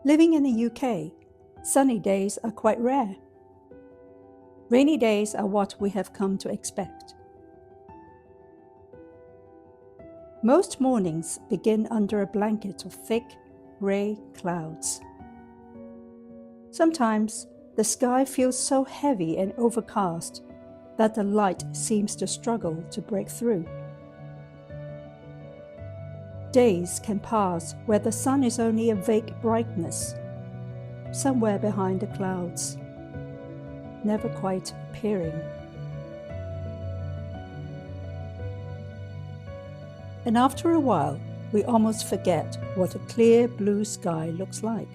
Living in the UK, sunny days are quite rare. Rainy days are what we have come to expect. Most mornings begin under a blanket of thick, grey clouds. Sometimes the sky feels so heavy and overcast that the light seems to struggle to break through. Days can pass where the sun is only a vague brightness, somewhere behind the clouds, never quite appearing. And after a while, we almost forget what a clear blue sky looks like.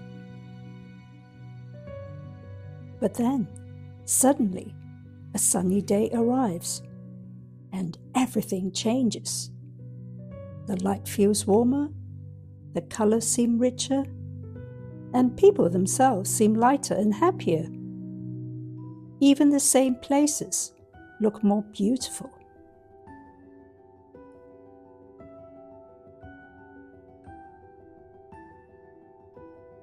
But then, suddenly, a sunny day arrives, and everything changes. The light feels warmer, the colors seem richer, and people themselves seem lighter and happier. Even the same places look more beautiful.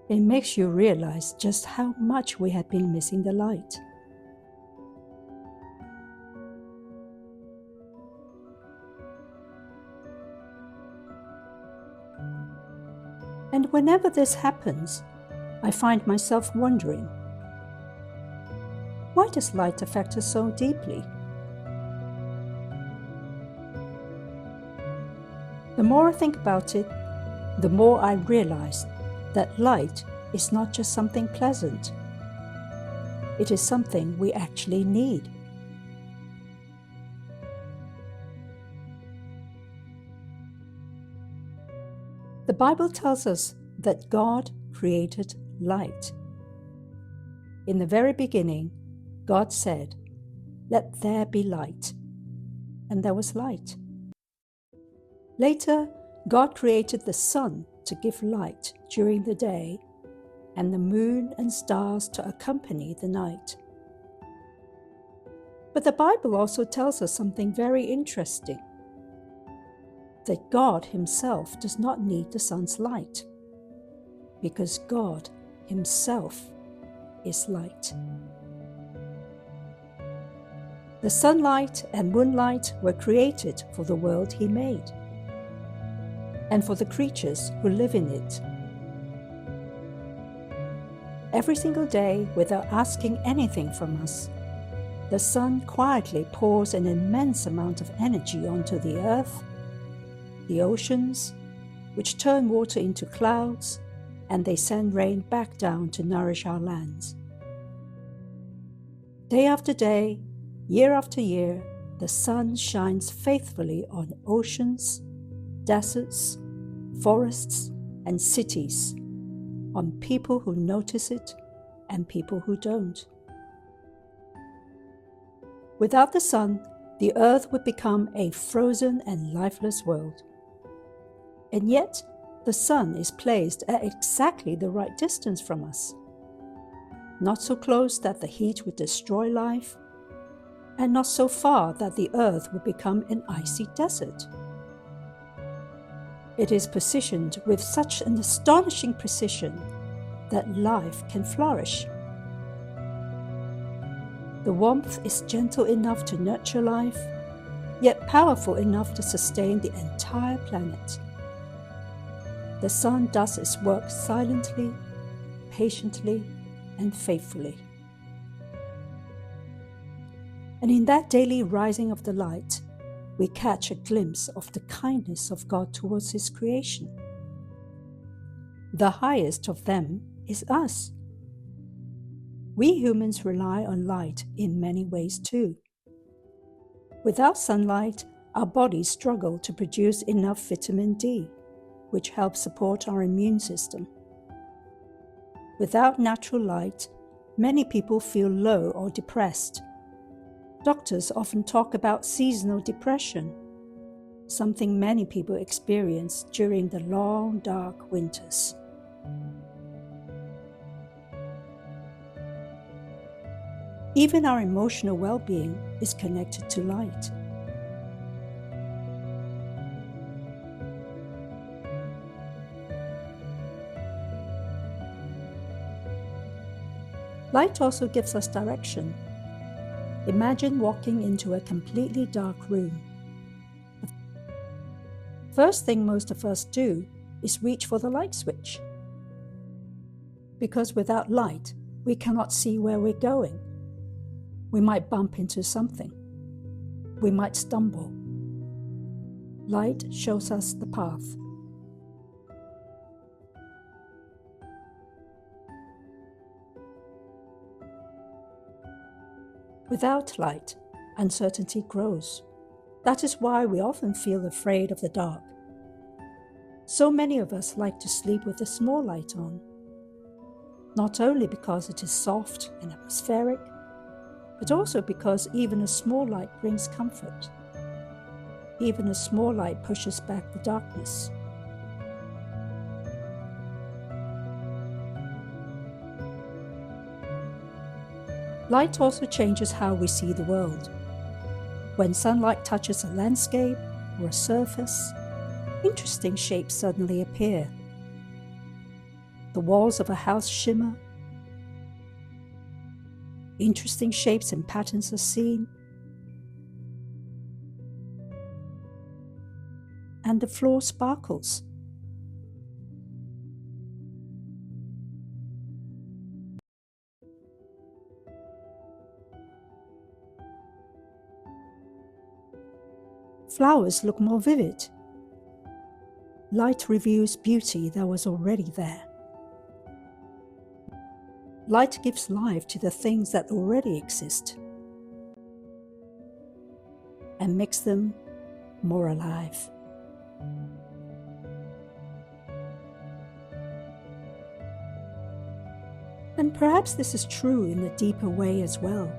It makes you realize just how much we have been missing the light. And whenever this happens, I find myself wondering, why does light affect us so deeply? The more I think about it, the more I realize that light is not just something pleasant. It is something we actually need. The Bible tells us that God created light. In the very beginning, God said, "Let there be light," and there was light. Later, God created the sun to give light during the day, and the moon and stars to accompany the night. But the Bible also tells us something very interesting, that God Himself does not need the sun's light, because God Himself is light. The sunlight and moonlight were created for the world He made, and for the creatures who live in it. Every single day, without asking anything from us, the sun quietly pours an immense amount of energy onto the earth, the oceans, which turn water into clouds, and they send rain back down to nourish our lands. Day after day, year after year, the sun shines faithfully on oceans, deserts, forests, and cities, on people who notice it and people who don't. Without the sun, the earth would become a frozen and lifeless world. And yet, the sun is placed at exactly the right distance from us. Not so close that the heat would destroy life, and not so far that the earth would become an icy desert. It is positioned with such an astonishing precision that life can flourish. The warmth is gentle enough to nurture life, yet powerful enough to sustain the entire planet. The sun does its work silently, patiently, and faithfully. And in that daily rising of the light, we catch a glimpse of the kindness of God towards His creation. The highest of them is us. We humans rely on light in many ways too. Without sunlight, our bodies struggle to produce enough vitamin D, which helps support our immune system. Without natural light, many people feel low or depressed. Doctors often talk about seasonal depression, something many people experience during the long, dark winters. Even our emotional well-being is connected to light. Light also gives us direction. Imagine walking into a completely dark room. The first thing most of us do is reach for the light switch. Because without light, we cannot see where we're going. We might bump into something. We might stumble. Light shows us the path. Without light, uncertainty grows. That is why we often feel afraid of the dark. So many of us like to sleep with a small light on, not only because it is soft and atmospheric, but also because even a small light brings comfort. Even a small light pushes back the darkness. Light also changes how we see the world. When sunlight touches a landscape or a surface, interesting shapes suddenly appear. The walls of a house shimmer. Interesting shapes and patterns are seen. And the floor sparkles. Flowers look more vivid. Light reveals beauty that was already there. Light gives life to the things that already exist and makes them more alive. And perhaps this is true in a deeper way as well,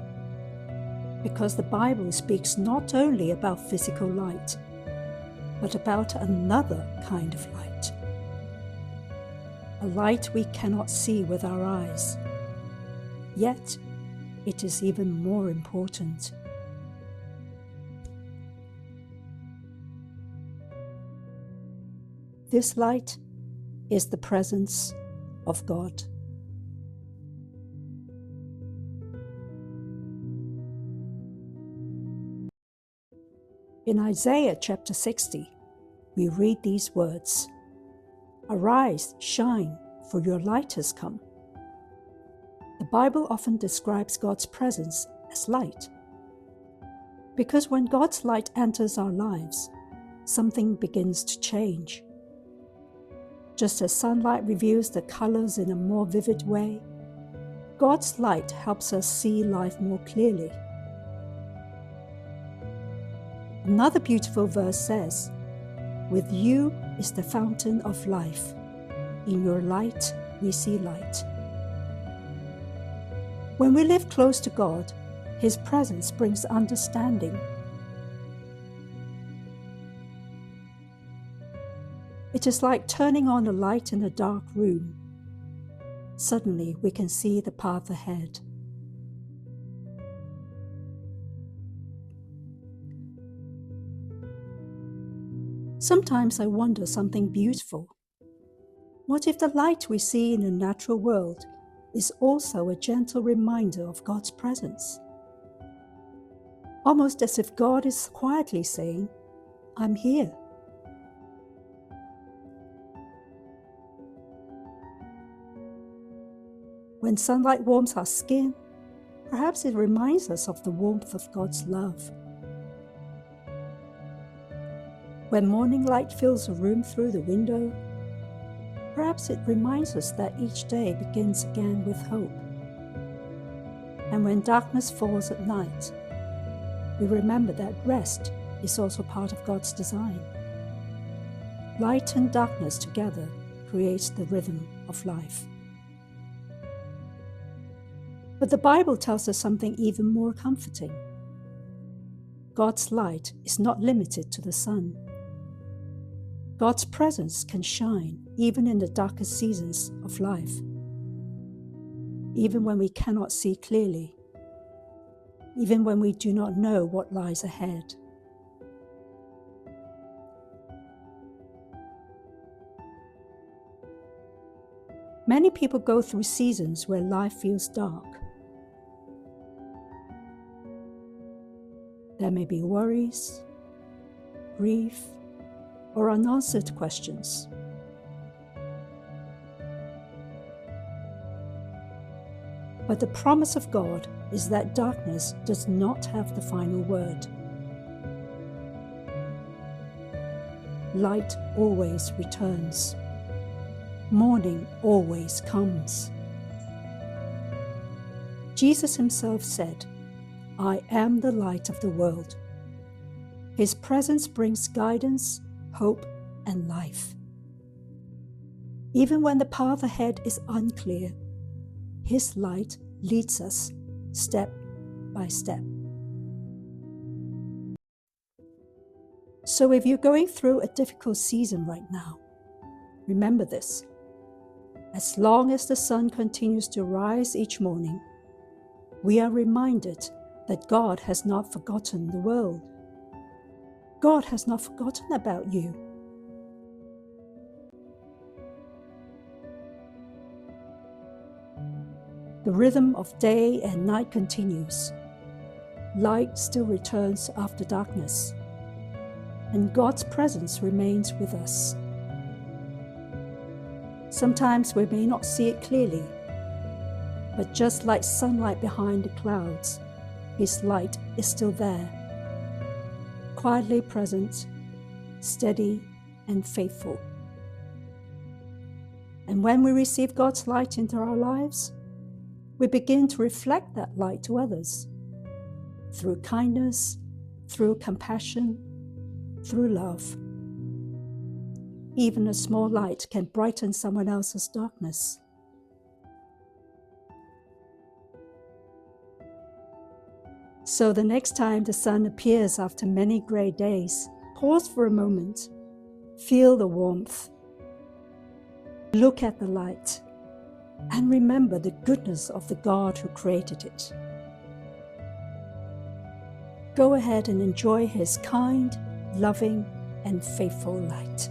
because the Bible speaks not only about physical light, but about another kind of light. A light we cannot see with our eyes. Yet, it is even more important. This light is the presence of God. In Isaiah chapter 60, we read these words, "Arise, shine, for your light has come." The Bible often describes God's presence as light. Because when God's light enters our lives, something begins to change. Just as sunlight reveals the colors in a more vivid way, God's light helps us see life more clearly. Another beautiful verse says, "With you is the fountain of life. In your light we see light." When we live close to God, His presence brings understanding. It is like turning on a light in a dark room. Suddenly we can see the path ahead. Sometimes I wonder something beautiful. What if the light we see in the natural world is also a gentle reminder of God's presence? Almost as if God is quietly saying, "I'm here." When sunlight warms our skin, perhaps it reminds us of the warmth of God's love. When morning light fills a room through the window, perhaps it reminds us that each day begins again with hope. And when darkness falls at night, we remember that rest is also part of God's design. Light and darkness together creates the rhythm of life. But the Bible tells us something even more comforting. God's light is not limited to the sun. God's presence can shine even in the darkest seasons of life, even when we cannot see clearly, even when we do not know what lies ahead. Many people go through seasons where life feels dark. There may be worries, grief, or unanswered questions. But the promise of God is that darkness does not have the final word. Light always returns. Morning always comes. Jesus himself said, "I am the light of the world." His presence brings guidance, hope, and life. Even when the path ahead is unclear, His light leads us step by step. So if you're going through a difficult season right now, remember this. As long as the sun continues to rise each morning, we are reminded that God has not forgotten the world. God has not forgotten about you. The rhythm of day and night continues. Light still returns after darkness, and God's presence remains with us. Sometimes we may not see it clearly, but just like sunlight behind the clouds, His light is still there, quietly present, steady, and faithful. And when we receive God's light into our lives, we begin to reflect that light to others through kindness, through compassion, through love. Even a small light can brighten someone else's darkness. So the next time the sun appears after many gray days, pause for a moment, feel the warmth, look at the light, and remember the goodness of the God who created it. Go ahead and enjoy His kind, loving, and faithful light.